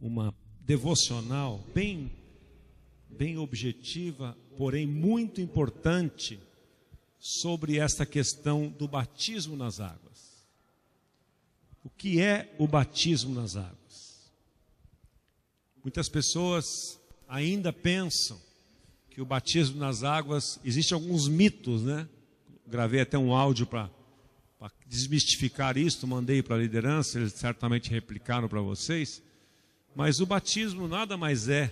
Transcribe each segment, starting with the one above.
uma devocional bem objetiva, porém muito importante, sobre esta questão do batismo nas águas. O que é o batismo nas águas? Muitas pessoas ainda pensam que o batismo nas águas, existem alguns mitos, né? Gravei até um áudio para desmistificar isso, mandei para a liderança, eles certamente replicaram para vocês. Mas o batismo nada mais é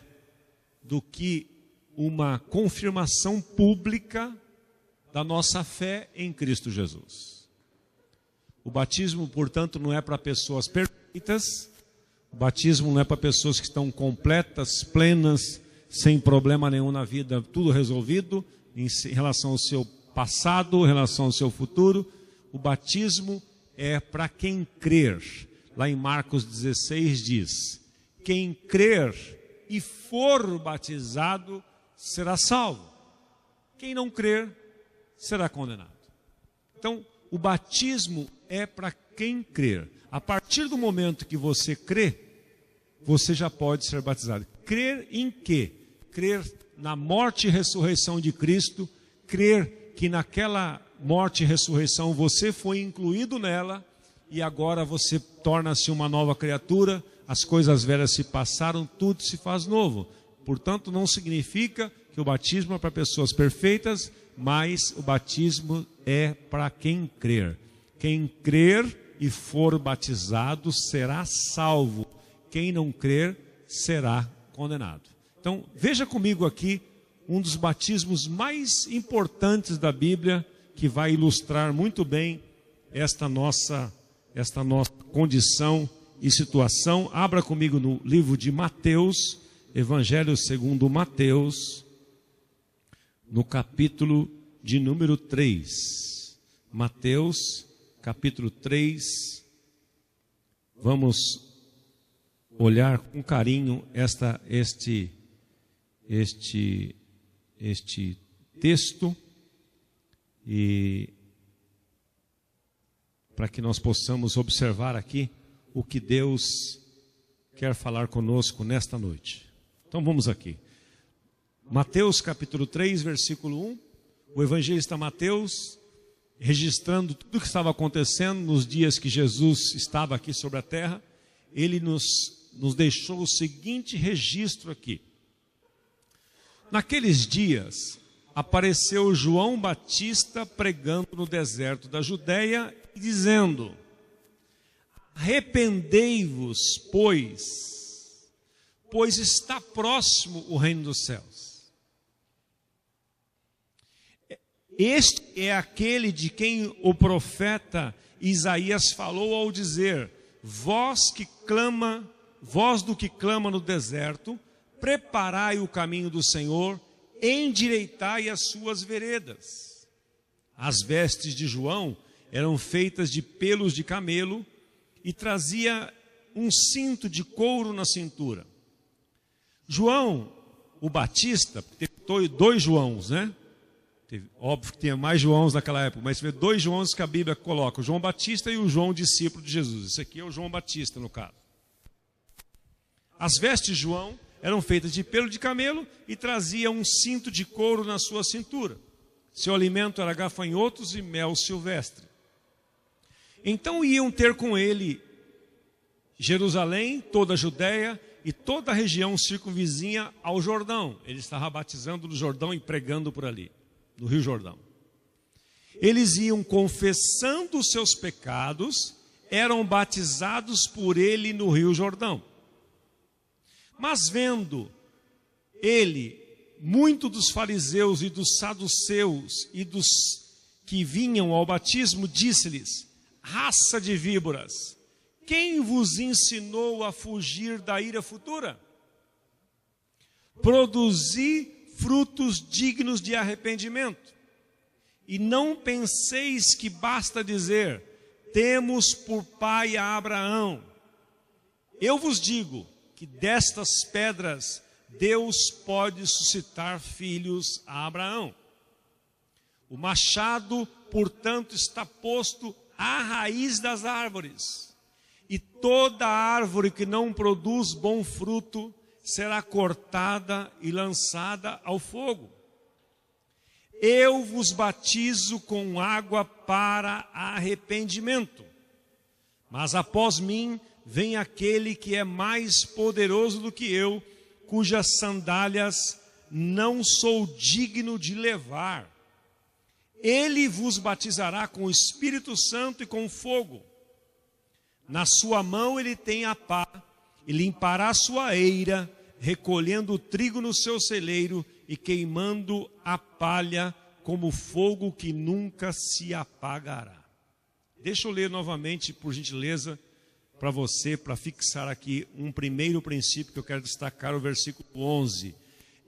do que uma confirmação pública da nossa fé em Cristo Jesus. O batismo, portanto, não é para pessoas perfeitas, o batismo não é para pessoas que estão completas, plenas, sem problema nenhum na vida, tudo resolvido, em relação ao seu passado, em relação ao seu futuro. O batismo é para quem crer. Lá em Marcos 16 diz: quem crer e for batizado será salvo. Quem não crer será condenado. Então, o batismo é para quem crer. A partir do momento que você crê, você já pode ser batizado. Crer em quê? Crer na morte e ressurreição de Cristo, crer que naquela morte e ressurreição você foi incluído nela e agora você torna-se uma nova criatura, as coisas velhas se passaram, tudo se faz novo. Portanto, não significa que o batismo é para pessoas perfeitas, mas o batismo é para quem crer. Quem crer e for batizado será salvo. Quem não crer será condenado. Então, veja comigo aqui um dos batismos mais importantes da Bíblia, que vai ilustrar muito bem esta nossa condição e situação. Abra comigo no livro de Mateus, Evangelho segundo Mateus, no capítulo de número 3. Mateus, capítulo 3. Vamos olhar com carinho este texto, e para que nós possamos observar aqui o que Deus quer falar conosco nesta noite. Então vamos aqui. Mateus capítulo 3, versículo 1. O evangelista Mateus, registrando tudo o que estava acontecendo nos dias que Jesus estava aqui sobre a terra, ele nos deixou o seguinte registro aqui. Naqueles dias, apareceu João Batista pregando no deserto da Judeia, dizendo: arrependei-vos, pois está próximo o reino dos céus. Este é aquele de quem o profeta Isaías falou ao dizer: voz do que clama no deserto, preparai o caminho do Senhor, endireitai as suas veredas. As vestes de João eram feitas de pelos de camelo e trazia um cinto de couro na cintura. João, o Batista, teve dois Joãos, né? Óbvio que tinha mais Joãos naquela época, mas teve dois Joãos que a Bíblia coloca, o João Batista e o João discípulo de Jesus. Esse aqui é o João Batista, no caso. As vestes de João eram feitas de pelo de camelo e trazia um cinto de couro na sua cintura. Seu alimento era gafanhotos e mel silvestre. Então iam ter com ele Jerusalém, toda a Judéia e toda a região circunvizinha ao Jordão. Ele estava batizando no Jordão e pregando por ali, no Rio Jordão. Eles iam confessando os seus pecados, eram batizados por ele no Rio Jordão. Mas vendo ele, muito dos fariseus e dos saduceus e dos que vinham ao batismo, disse-lhes: raça de víboras, quem vos ensinou a fugir da ira futura? Produzi frutos dignos de arrependimento. E não penseis que basta dizer: temos por pai a Abraão. Eu vos digo que destas pedras Deus pode suscitar filhos a Abraão. O machado, portanto, está posto à raiz das árvores, e toda árvore que não produz bom fruto será cortada e lançada ao fogo. Eu vos batizo com água para arrependimento, mas após mim vem aquele que é mais poderoso do que eu, cujas sandálias não sou digno de levar. Ele vos batizará com o Espírito Santo e com fogo. Na sua mão ele tem a pá, e limpará a sua eira, recolhendo o trigo no seu celeiro e queimando a palha como fogo que nunca se apagará. Deixa eu ler novamente, por gentileza, para você, para fixar aqui um primeiro princípio que eu quero destacar, o versículo 11.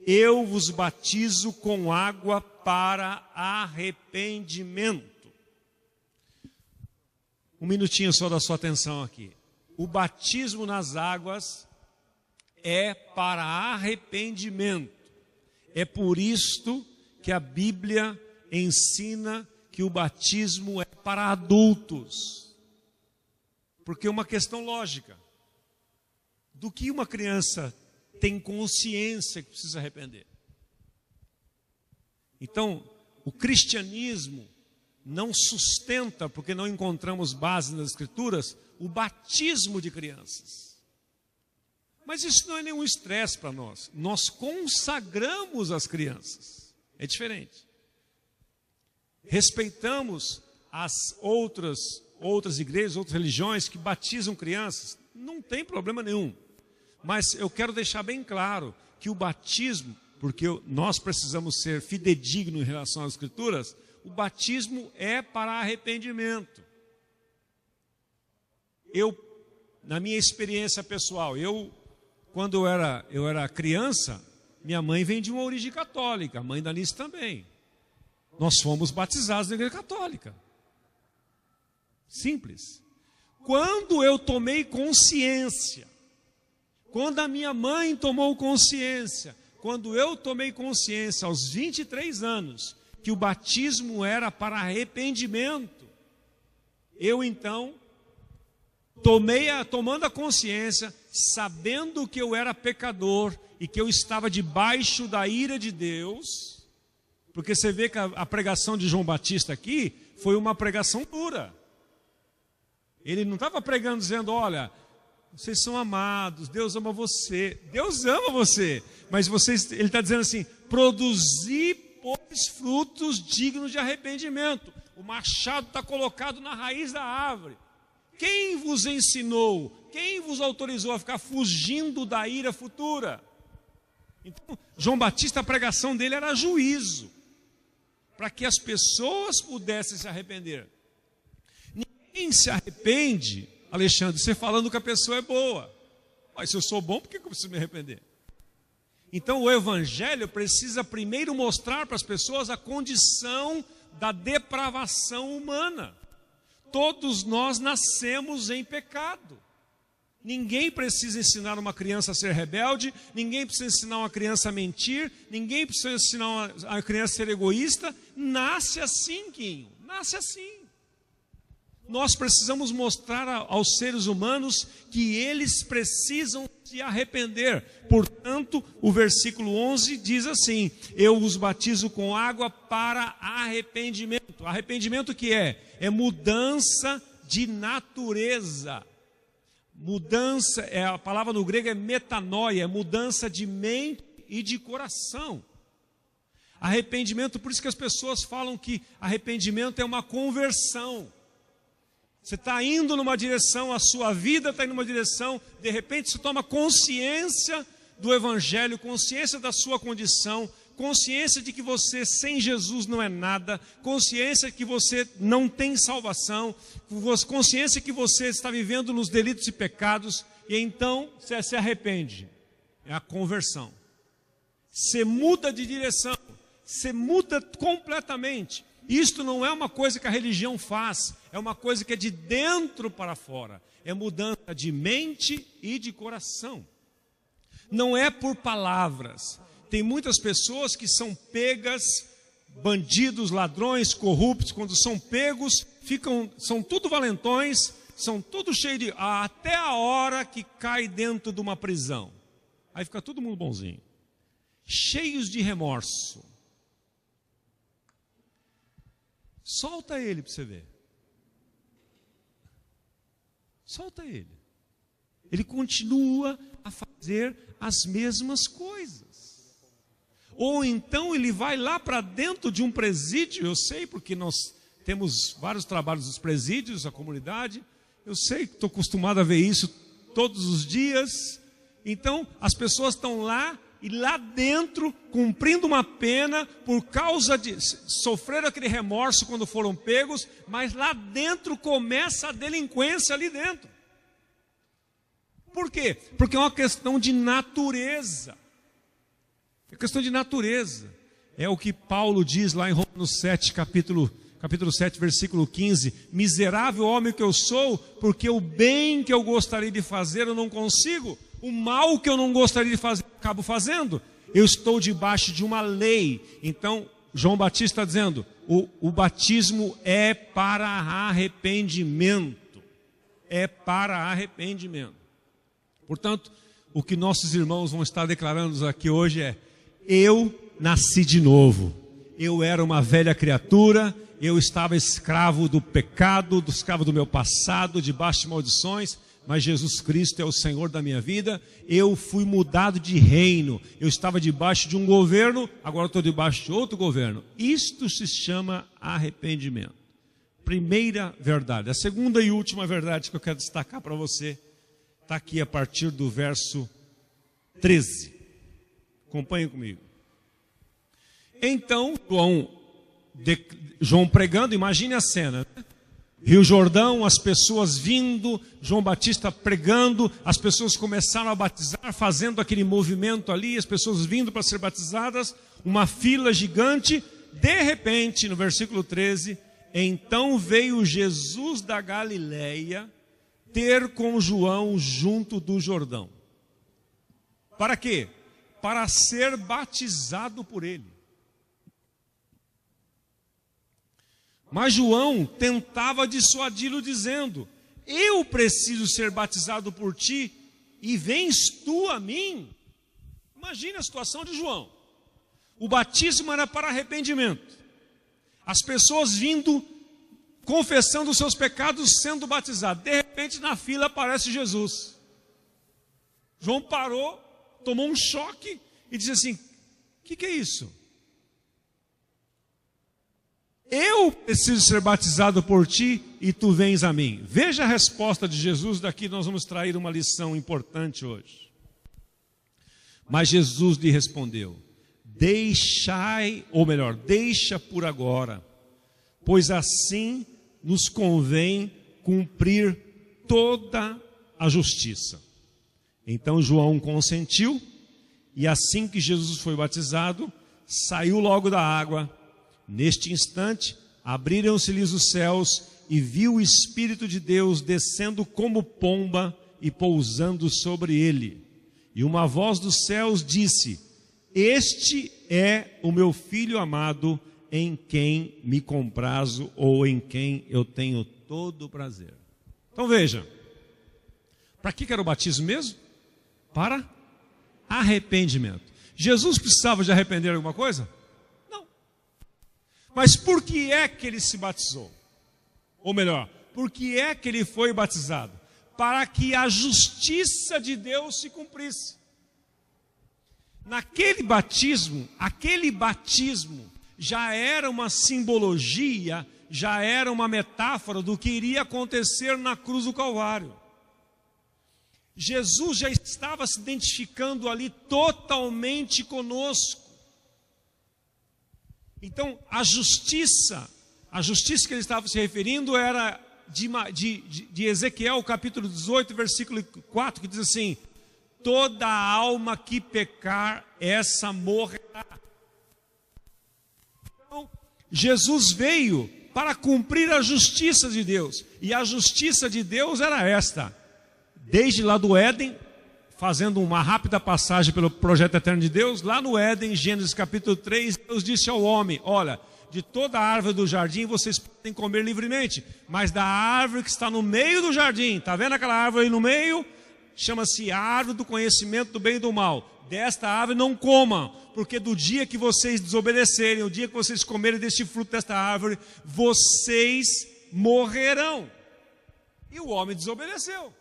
Eu vos batizo com água para arrependimento. Um minutinho só da sua atenção aqui. O batismo nas águas é para arrependimento. É por isto que a Bíblia ensina que o batismo é para adultos. Porque é uma questão lógica. Do que uma criança tem consciência que precisa arrepender? Então, o cristianismo não sustenta, porque não encontramos base nas Escrituras, o batismo de crianças. Mas isso não é nenhum estresse para nós. Nós consagramos as crianças. É diferente. Respeitamos as outras igrejas, outras religiões que batizam crianças. Não tem problema nenhum. Mas eu quero deixar bem claro que o batismo, porque nós precisamos ser fidedignos em relação às Escrituras, o batismo é para arrependimento. Na minha experiência pessoal, quando eu era criança, minha mãe vem de uma origem católica, a mãe da Alice também. Nós fomos batizados na igreja católica. Simples. Quando eu tomei consciência, quando a minha mãe tomou consciência, quando eu tomei consciência aos 23 anos, que o batismo era para arrependimento, eu então, tomando a consciência, sabendo que eu era pecador e que eu estava debaixo da ira de Deus, porque você vê que a pregação de João Batista aqui foi uma pregação dura. Ele não estava pregando dizendo, olha, vocês são amados, Deus ama você. Deus ama você, mas ele está dizendo assim, produzir, pois, frutos dignos de arrependimento. O machado está colocado na raiz da árvore. Quem vos ensinou? Quem vos autorizou a ficar fugindo da ira futura? Então, João Batista, a pregação dele era juízo, para que as pessoas pudessem se arrepender. Ninguém se arrepende, Alexandre, você falando que a pessoa é boa. Mas se eu sou bom, por que eu preciso me arrepender? Então o evangelho precisa primeiro mostrar para as pessoas a condição da depravação humana. Todos nós nascemos em pecado. Ninguém precisa ensinar uma criança a ser rebelde, ninguém precisa ensinar uma criança a mentir, ninguém precisa ensinar uma criança a ser egoísta. Nasce assim, Quinho, nasce assim. Nós precisamos mostrar aos seres humanos que eles precisam se arrepender. Portanto, o versículo 11 diz assim, eu os batizo com água para arrependimento. Arrependimento que é? É mudança de natureza. Mudança, a palavra no grego é metanoia, é mudança de mente e de coração. Arrependimento, por isso que as pessoas falam que arrependimento é uma conversão. Você está indo numa direção, a sua vida está indo numa direção, de repente você toma consciência do Evangelho, consciência da sua condição, consciência de que você sem Jesus não é nada, consciência que você não tem salvação, consciência que você está vivendo nos delitos e pecados, e então você se arrepende. É a conversão. Você muda de direção, você muda completamente. Isto não é uma coisa que a religião faz, é uma coisa que é de dentro para fora. É mudança de mente e de coração. Não é por palavras. Tem muitas pessoas que são pegas, bandidos, ladrões, corruptos, quando são pegos, são tudo valentões, são todos cheios de... até a hora que cai dentro de uma prisão. Aí fica todo mundo bonzinho. Cheios de remorso. Solta ele para você ver. Solta ele. Ele continua a fazer as mesmas coisas. Ou então ele vai lá para dentro de um presídio, eu sei porque nós temos vários trabalhos dos presídios, a comunidade, eu sei que estou acostumado a ver isso todos os dias. Então as pessoas estão lá e lá dentro, cumprindo uma pena, por causa de sofrer aquele remorso quando foram pegos, mas lá dentro começa a delinquência ali dentro. Por quê? Porque é uma questão de natureza. É questão de natureza. É o que Paulo diz lá em Romanos 7, capítulo 7, versículo 15. Miserável homem que eu sou, porque o bem que eu gostaria de fazer eu não consigo. O mal que eu não gostaria de fazer, eu acabo fazendo. Eu estou debaixo de uma lei. Então, João Batista está dizendo, o batismo é para arrependimento. É para arrependimento. Portanto, o que nossos irmãos vão estar declarando aqui hoje é: eu nasci de novo. Eu era uma velha criatura, eu estava escravo do pecado, escravo do meu passado, debaixo de maldições, mas Jesus Cristo é o Senhor da minha vida. Eu fui mudado de reino. Eu estava debaixo de um governo, agora estou debaixo de outro governo. Isto se chama arrependimento. Primeira verdade. A segunda e última verdade que eu quero destacar para você está aqui a partir do verso 13. Acompanhe comigo. Então, João pregando, imagine a cena, né? Rio Jordão, as pessoas vindo, João Batista pregando, as pessoas começaram a batizar, fazendo aquele movimento ali, as pessoas vindo para ser batizadas, uma fila gigante. De repente, no versículo 13, então veio Jesus da Galileia ter com João junto do Jordão. Para quê? Para ser batizado por ele. Mas João tentava dissuadi-lo dizendo: eu preciso ser batizado por ti e vens tu a mim? Imagine a situação de João. O batismo era para arrependimento. As pessoas vindo, confessando os seus pecados, sendo batizados. De repente na fila aparece Jesus. João parou, tomou um choque e disse assim: o que é isso? Eu preciso ser batizado por ti e tu vens a mim. Veja a resposta de Jesus, daqui nós vamos extrair uma lição importante hoje. Mas Jesus lhe respondeu: deixa por agora, pois assim nos convém cumprir toda a justiça. Então João consentiu, e assim que Jesus foi batizado, saiu logo da água. Neste instante, abriram-se-lhes os céus, e viu o Espírito de Deus descendo como pomba e pousando sobre ele. E uma voz dos céus disse: este é o meu Filho amado, em quem me comprazo, ou em quem eu tenho todo o prazer. Então veja, para que era o batismo mesmo? Para arrependimento. Jesus precisava de arrepender de alguma coisa? Mas por que é que ele se batizou? Ou melhor, por que é que ele foi batizado? Para que a justiça de Deus se cumprisse. Aquele batismo já era uma simbologia, já era uma metáfora do que iria acontecer na cruz do Calvário. Jesus já estava se identificando ali totalmente conosco. Então, a justiça que ele estava se referindo era de Ezequiel, capítulo 18, versículo 4, que diz assim: toda alma que pecar, essa morrerá. Então, Jesus veio para cumprir a justiça de Deus, e a justiça de Deus era esta: desde lá do Éden, fazendo uma rápida passagem pelo projeto eterno de Deus, lá no Éden, Gênesis capítulo 3, Deus disse ao homem: olha, de toda a árvore do jardim vocês podem comer livremente, mas da árvore que está no meio do jardim, está vendo aquela árvore aí no meio? Chama-se árvore do conhecimento do bem e do mal. Desta árvore não comam, porque do dia que vocês desobedecerem, o dia que vocês comerem deste fruto desta árvore, vocês morrerão. E o homem desobedeceu.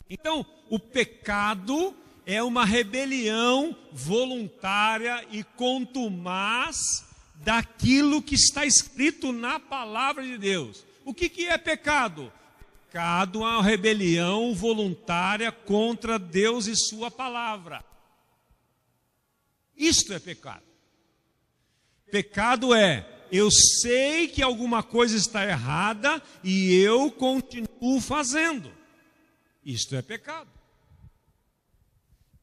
Então, o pecado é uma rebelião voluntária e contumaz daquilo que está escrito na palavra de Deus. O que é pecado? Pecado é uma rebelião voluntária contra Deus e sua palavra. Isto é pecado. Pecado é, eu sei que alguma coisa está errada e eu continuo fazendo. Isto é pecado.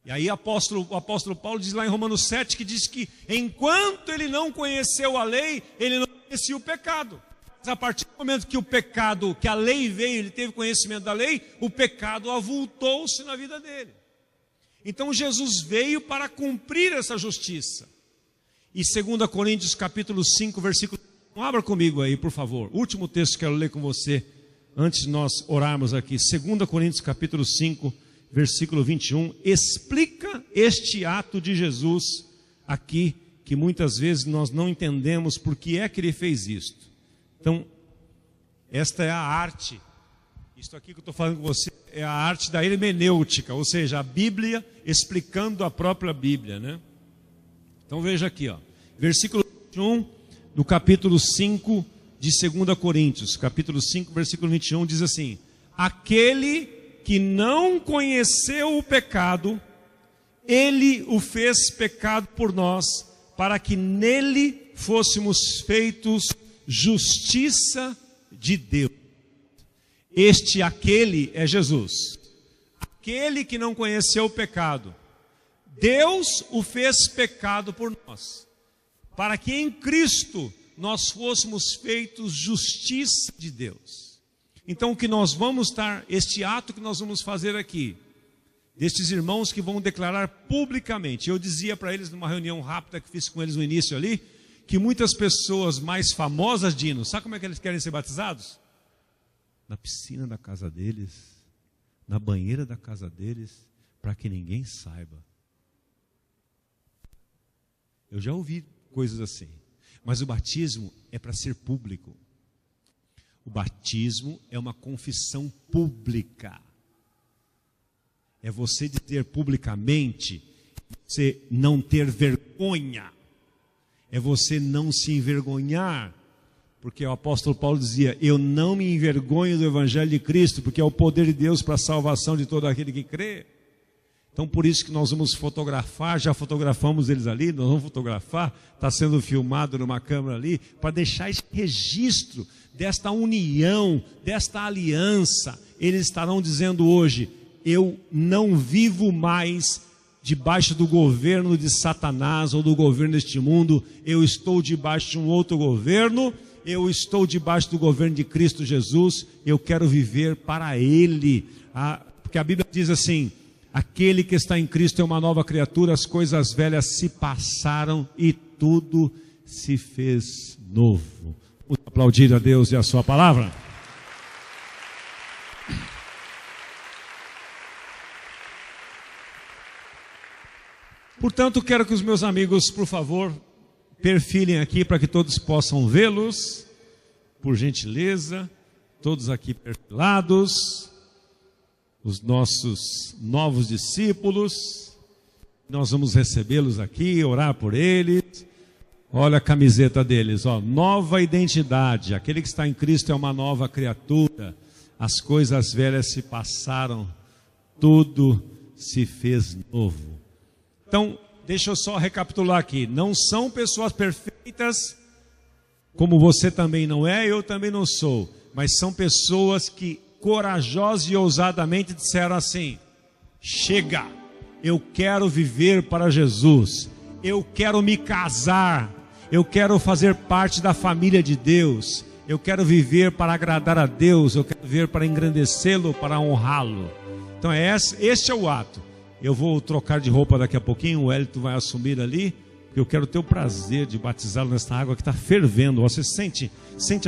E aí o apóstolo Paulo diz lá em Romanos 7, que diz que enquanto ele não conheceu a lei, ele não conhecia o pecado. Mas a partir do momento que o pecado, que a lei veio, ele teve conhecimento da lei, o pecado avultou-se na vida dele. Então Jesus veio para cumprir essa justiça. E 2 Coríntios capítulo 5, versículo... Abra comigo aí, por favor. Último texto que eu quero ler com você, antes de nós orarmos aqui. 2 Coríntios capítulo 5, versículo 21, explica este ato de Jesus aqui, que muitas vezes nós não entendemos por que é que ele fez isto. Então, esta é a arte, isto aqui que eu estou falando com você, é a arte da hermenêutica, ou seja, a Bíblia explicando a própria Bíblia, né? Então veja aqui, ó, versículo 21 do capítulo 5 de 2 Coríntios, capítulo 5, versículo 21, diz assim: aquele que não conheceu o pecado, ele o fez pecado por nós, para que nele fôssemos feitos justiça de Deus. Aquele é Jesus. Aquele que não conheceu o pecado, Deus o fez pecado por nós, para que em Cristo nós fôssemos feitos justiça de Deus. Então o que nós vamos estar, este ato que nós vamos fazer aqui, destes irmãos que vão declarar publicamente, eu dizia para eles numa reunião rápida que fiz com eles no início ali, que muitas pessoas mais famosas, Dino, sabe como é que eles querem ser batizados? Na piscina da casa deles, na banheira da casa deles, para que ninguém saiba. Eu já ouvi coisas assim, mas o batismo é para ser público. O batismo é uma confissão pública. É você dizer publicamente, você não ter vergonha. É você não se envergonhar. Porque o apóstolo Paulo dizia, eu não me envergonho do evangelho de Cristo, porque é o poder de Deus para a salvação de todo aquele que crê. Então por isso que nós vamos fotografar, já fotografamos eles ali, nós vamos fotografar, está sendo filmado numa câmera ali, para deixar esse registro desta união, desta aliança. Eles estarão dizendo hoje, eu não vivo mais debaixo do governo de Satanás ou do governo deste mundo, eu estou debaixo de um outro governo, eu estou debaixo do governo de Cristo Jesus, eu quero viver para Ele. Porque a Bíblia diz assim, aquele que está em Cristo é uma nova criatura, as coisas velhas se passaram e tudo se fez novo. Vamos aplaudir a Deus e a sua palavra. Portanto, quero que os meus amigos, por favor, perfilem aqui para que todos possam vê-los, por gentileza, todos aqui perfilados, os nossos novos discípulos, nós vamos recebê-los aqui, orar por eles. Olha a camiseta deles, ó, nova identidade, aquele que está em Cristo é uma nova criatura, as coisas velhas se passaram, tudo se fez novo. Então, deixa eu só recapitular aqui, não são pessoas perfeitas, como você também não é, eu também não sou, mas são pessoas que corajosa e ousadamente disseram assim, chega, eu quero viver para Jesus, eu quero me casar, eu quero fazer parte da família de Deus, eu quero viver para agradar a Deus, eu quero viver para engrandecê-lo, para honrá-lo. Então este é o ato. Eu vou trocar de roupa daqui a pouquinho, o Hélito vai assumir ali, Eu quero ter o prazer de batizá-lo nessa água que está fervendo. Você sente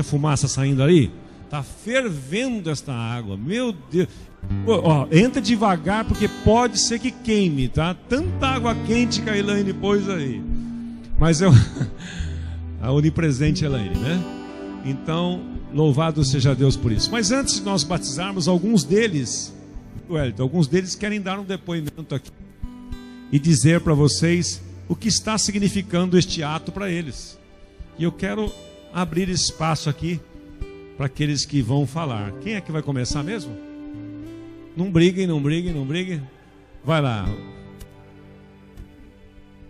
a fumaça saindo ali? Está fervendo esta água. Meu Deus. Ó, entra devagar porque pode ser que queime, tá? Tanta água quente que a Elaine pôs aí. Mas é a onipresente Elaine, né? Então, louvado seja Deus por isso. Mas antes de nós batizarmos, alguns deles querem dar um depoimento aqui e dizer para vocês o que está significando este ato para eles. E eu quero abrir espaço aqui para aqueles que vão falar. Quem é que vai começar mesmo? Não briguem. Vai lá.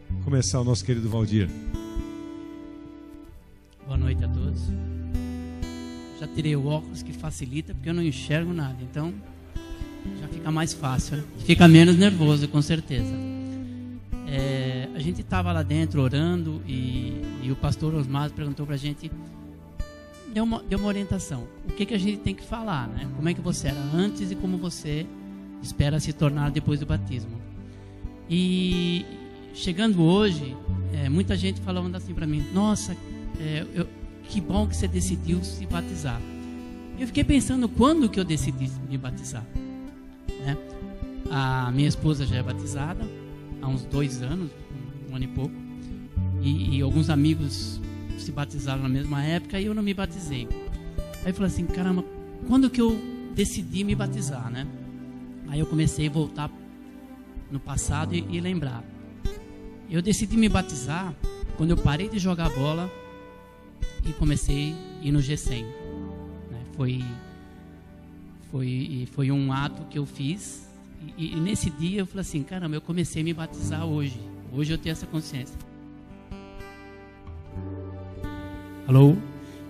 Vou começar o nosso querido Valdir. Boa noite a todos. Já tirei o óculos, que facilita, porque eu não enxergo nada. Então, já fica mais fácil, né? Fica menos nervoso, com certeza. A gente estava lá dentro orando e o pastor Osmar perguntou para a gente, deu uma orientação. O que a gente tem que falar, né? Como é que você era antes e como você espera se tornar depois do batismo. E chegando hoje, muita gente falando assim para mim, nossa, que bom que você decidiu se batizar. Eu fiquei pensando quando que eu decidi me batizar, né? A minha esposa já é batizada há uns 2 anos, um ano e pouco, e alguns amigos se batizaram na mesma época e eu não me batizei. Aí eu falei assim, caramba, quando que eu decidi me batizar, né? Aí eu comecei a voltar no passado e lembrar. Eu decidi me batizar quando eu parei de jogar bola e comecei a ir no G100, né? Foi um ato que eu fiz e nesse dia eu falei assim, caramba, eu comecei a me batizar hoje eu tenho essa consciência. Alô?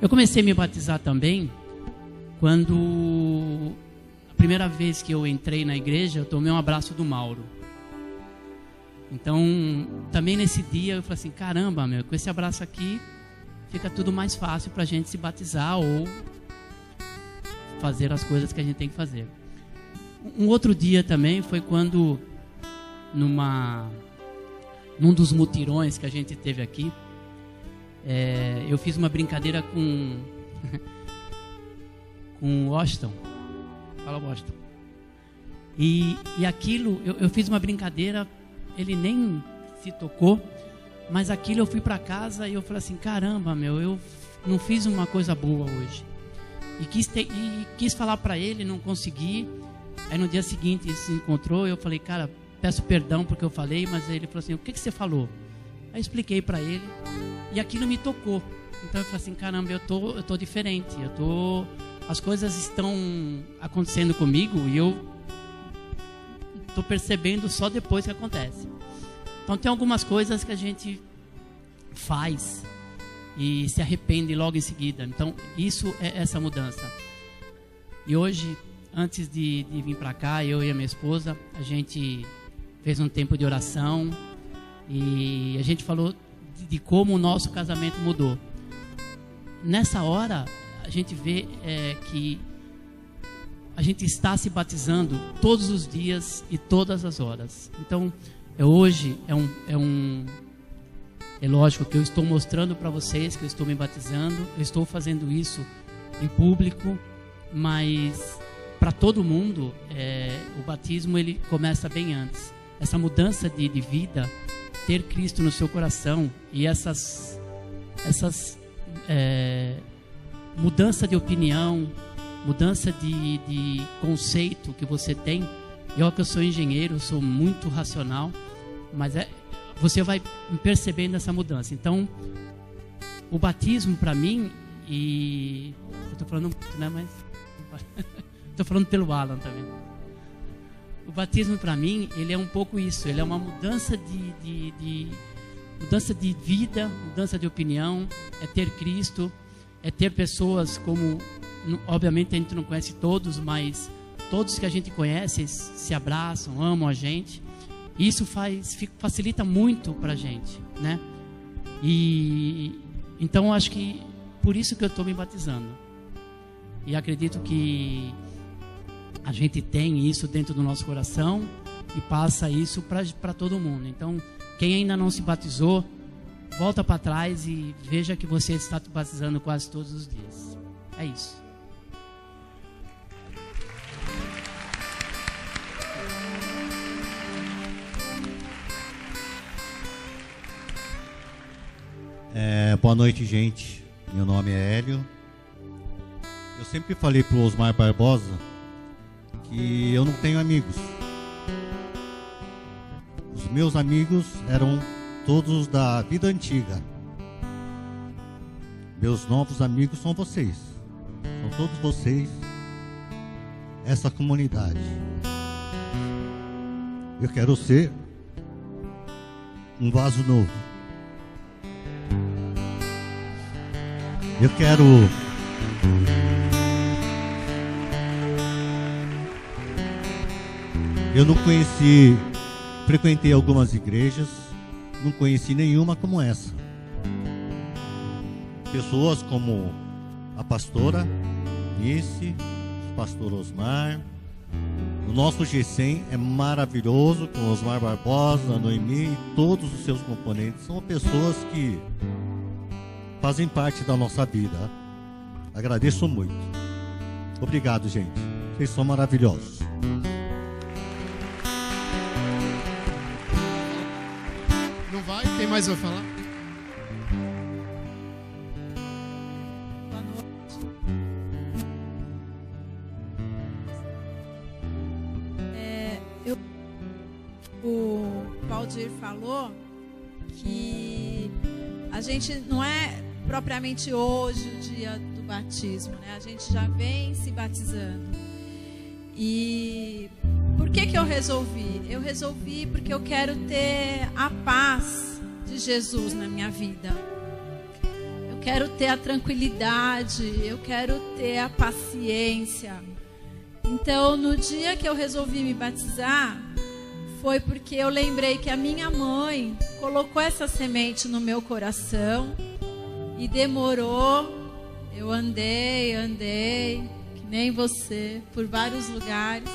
Eu comecei a me batizar também quando a primeira vez que eu entrei na igreja eu tomei um abraço do Mauro. Então também nesse dia eu falei assim, caramba, meu, com esse abraço aqui fica tudo mais fácil para a gente se batizar ou fazer as coisas que a gente tem que fazer. Um outro dia também foi quando, num dos mutirões que a gente teve aqui, eu fiz uma brincadeira com o Washington. Fala, Washington. E aquilo, eu fiz uma brincadeira, ele nem se tocou, mas aquilo eu fui para casa e eu falei assim, caramba, meu, eu não fiz uma coisa boa hoje. E quis falar para ele, não consegui. Aí no dia seguinte ele se encontrou e eu falei, cara, peço perdão porque eu falei, mas ele falou assim, o que você falou? Aí eu expliquei para ele e aquilo me tocou. Então eu falei assim, caramba, eu tô diferente, as coisas estão acontecendo comigo e eu tô percebendo só depois que acontece. Então tem algumas coisas que a gente faz e se arrepende logo em seguida. Então isso é essa mudança. E hoje, antes de vir para cá, eu e a minha esposa, a gente fez um tempo de oração e a gente falou de como o nosso casamento mudou. Nessa hora, a gente vê que a gente está se batizando todos os dias e todas as horas. Então, hoje é lógico que eu estou mostrando para vocês que eu estou me batizando, eu estou fazendo isso em público, mas para todo mundo, o batismo ele começa bem antes. Essa mudança de vida, ter Cristo no seu coração e essas mudança de opinião, mudança de conceito que você tem. Eu que eu sou engenheiro, eu sou muito racional, mas você vai percebendo essa mudança. Então, o batismo para mim, e eu estou falando, né, mas estou falando pelo Alan também. O batismo para mim, ele é um pouco isso. Ele é uma mudança mudança de vida, mudança de opinião. É ter Cristo, é ter pessoas como, obviamente a gente não conhece todos, mas todos que a gente conhece se abraçam, amam a gente. E isso facilita muito para a gente, né? E então eu acho que por isso que eu estou me batizando. E acredito que a gente tem isso dentro do nosso coração e passa isso para todo mundo. Então, quem ainda não se batizou, volta para trás e veja que você está batizando quase todos os dias. É isso. Boa noite, gente. Meu nome é Hélio. Eu sempre falei pro Osmar Barbosa que eu não tenho amigos. Os meus amigos eram todos da vida antiga. Meus novos amigos são vocês. São todos vocês, essa comunidade. Eu quero ser um vaso novo. Eu não conheci, frequentei algumas igrejas, não conheci nenhuma como essa. Pessoas como a pastora Nice, o pastor Osmar. O nosso G100 é maravilhoso, com o Osmar Barbosa, a Noemi e todos os seus componentes. São pessoas que fazem parte da nossa vida. Agradeço muito. Obrigado, gente. Vocês são maravilhosos. Não vai? Quem mais vai falar? Boa noite. O Valdir falou que a gente não é propriamente hoje o dia do batismo, né? A gente já vem se batizando. E por que eu resolvi? Eu resolvi porque eu quero ter a paz de Jesus na minha vida. Eu quero ter a tranquilidade, eu quero ter a paciência. Então, no dia que eu resolvi me batizar, foi porque eu lembrei que a minha mãe colocou essa semente no meu coração e demorou. Eu andei, que nem você, por vários lugares.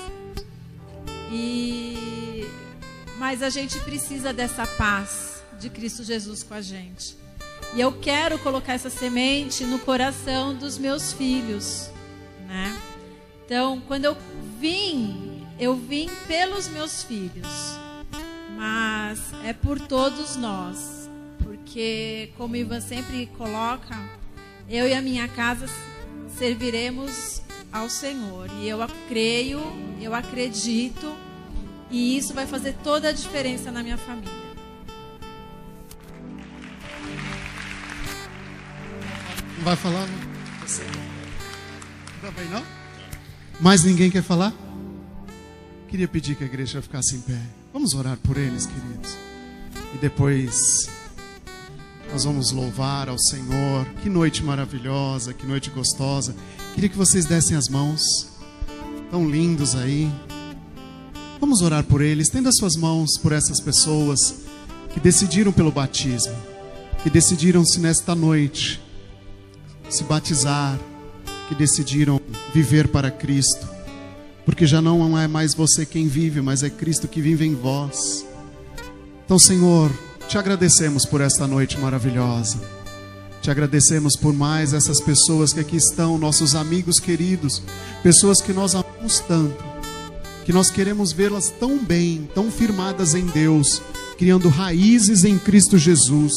Mas a gente precisa dessa paz de Cristo Jesus com a gente. E eu quero colocar essa semente no coração dos meus filhos, né? Então, quando eu vim pelos meus filhos, mas é por todos nós, porque, como o Ivan sempre coloca, eu e a minha casa serviremos ao Senhor, e eu creio, eu acredito, e isso vai fazer toda a diferença na minha família. Não vai falar? Você? Também não? Mais ninguém quer falar? Queria pedir que a igreja ficasse em pé. Vamos orar por eles, queridos. E depois nós vamos louvar ao Senhor. Que noite maravilhosa, que noite gostosa. Queria que vocês dessem as mãos. Tão lindos aí. Vamos orar por eles. Estenda as suas mãos por essas pessoas que decidiram pelo batismo, que decidiram-se nesta noite se batizar, que decidiram viver para Cristo, porque já não é mais você quem vive, mas é Cristo que vive em vós. Então, Senhor, te agradecemos por esta noite maravilhosa. Te agradecemos por mais essas pessoas que aqui estão, nossos amigos queridos, pessoas que nós amamos tanto, que nós queremos vê-las tão bem, tão firmadas em Deus, criando raízes em Cristo Jesus.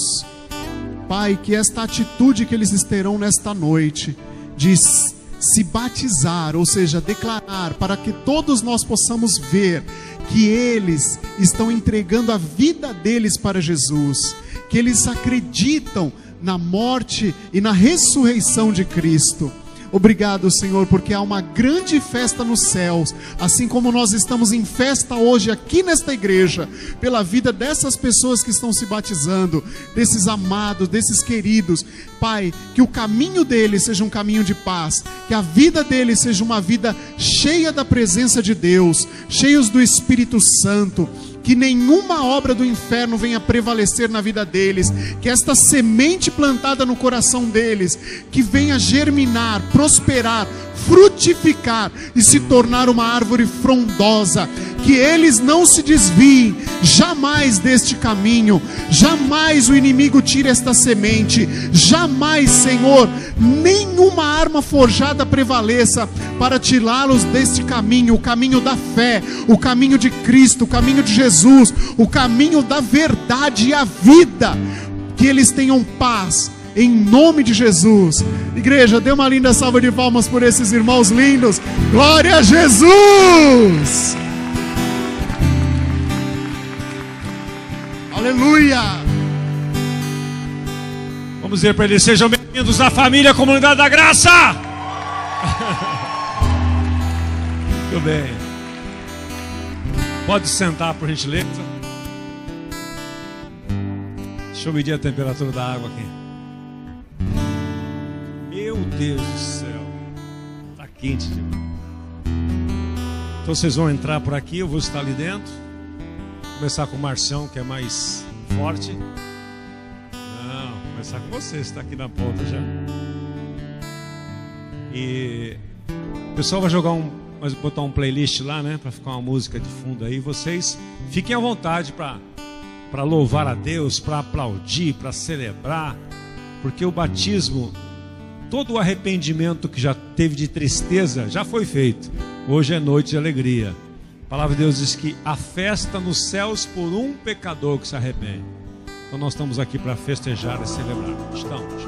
Pai, que esta atitude que eles terão nesta noite, de se batizar, ou seja, declarar, para que todos nós possamos ver que eles estão entregando a vida deles para Jesus, que eles acreditam na morte e na ressurreição de Cristo. Obrigado, Senhor, porque há uma grande festa nos céus, assim como nós estamos em festa hoje aqui nesta igreja, pela vida dessas pessoas que estão se batizando, desses amados, desses queridos. Pai, que o caminho deles seja um caminho de paz, que a vida deles seja uma vida cheia da presença de Deus, cheios do Espírito Santo, que nenhuma obra do inferno venha prevalecer na vida deles, que esta semente plantada no coração deles, que venha germinar, prosperar, frutificar e se tornar uma árvore frondosa, que eles não se desviem jamais deste caminho, jamais o inimigo tire esta semente, jamais, Senhor, nenhuma arma forjada prevaleça para tirá-los deste caminho, o caminho da fé, o caminho de Cristo, o caminho de Jesus, o caminho da verdade e a vida. Que eles tenham paz, em nome de Jesus. Igreja, dê uma linda salva de palmas por esses irmãos lindos. Glória a Jesus! Aleluia! Vamos dizer para eles: sejam bem-vindos à família Comunidade da Graça. Muito bem. Pode sentar, por gentileza. Deixa eu medir a temperatura da água aqui. Meu Deus do céu, está quente demais. Então vocês vão entrar por aqui, eu vou estar ali dentro. Vou começar com o Marcião, que é mais forte. Não, vou começar com você está aqui na ponta já. E o pessoal vai botar um playlist lá, né, para ficar uma música de fundo aí. Vocês fiquem à vontade para louvar a Deus, para aplaudir, para celebrar, porque o batismo, todo o arrependimento que já teve de tristeza já foi feito. Hoje é noite de alegria. A palavra de Deus diz que há festa nos céus por um pecador que se arrepende. Então nós estamos aqui para festejar e celebrar. Estamos.